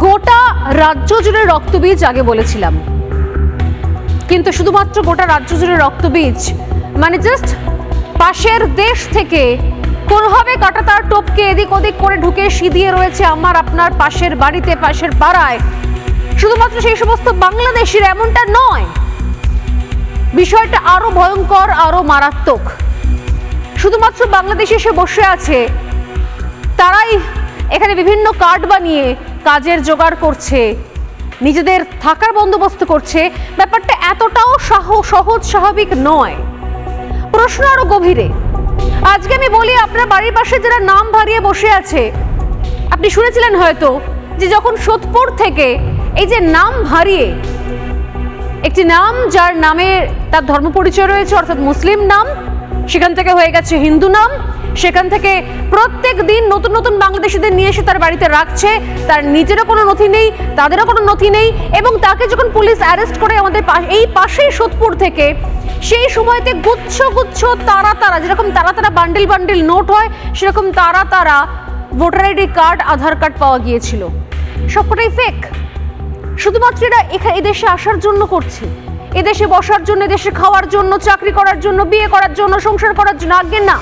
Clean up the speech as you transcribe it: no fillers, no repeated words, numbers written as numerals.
গোটা রাজ্য জুড়ে রক্তবীজ আগে বলেছিলাম, কিন্তু শুধুমাত্র গোটা রাজ্য জুড়ে রক্তবীজ মানে জাস্ট পাশের দেশ থেকে কোনোভাবে কাঁটাতার টোপকে এদিক ওদিক করে ঢুকে সিদিয়ে রয়েছে আমার আপনার পাশের বাড়িতে, পাশের পাড়ায়, শুধুমাত্র সেই সমস্ত বাংলাদেশির, এমনটা নয়। বিষয়টা আরো ভয়ঙ্কর, আরো মারাত্মক। শুধুমাত্র বাংলাদেশে এসে বসে আছে, তারাই এখানে বিভিন্ন কার্ড বানিয়ে কাজের জোগাড় করছে, নিজেদের থাকার বন্দোবস্ত করছে। ব্যাপারটা এতটাও সহজ স্বাভাবিক নয়। প্রশ্ন আরো গভীরে। আজকে আমি বলি, আপনার বাড়ির পাশে যারা নাম হারিয়ে বসে আছে, আপনি শুনেছিলেন হয়তো যে যখন সোদপুর থেকে এই যে নাম হারিয়ে একটি নাম, যার নামে তার ধর্ম পরিচয় রয়েছে অর্থাৎ মুসলিম নাম, সেখান থেকে হয়ে গেছে হিন্দু নাম, সেখান থেকে প্রত্যেক দিন নতুন নতুন বাংলাদেশিদের নিয়ে এসে তার বাড়িতে রাখছে, তার নিজেরও কোনো নথি নেই, তাদেরও কোনো নথি নেই, এবং তাকে যখন পুলিশ অ্যারেস্ট করে আমাদের এই পাশেই সোদপুর থেকে, সেই সময়তে গুচ্ছ গুচ্ছ তারা যেরকম তারা বান্ডিল বান্ডিল নোট হয়, সেরকম তারা ভোটার আইডি কার্ড, আধার কার্ড পাওয়া গিয়েছিল। সবকটাই ফেক। শুধুমাত্র এরা এদেশে আসার জন্য করছে, এদেশে বসার জন্য, এদেশে খাওয়ার জন্য, চাকরি করার জন্য, বিয়ে করার জন্য, সংসার করার জন্য। আজ্ঞে না।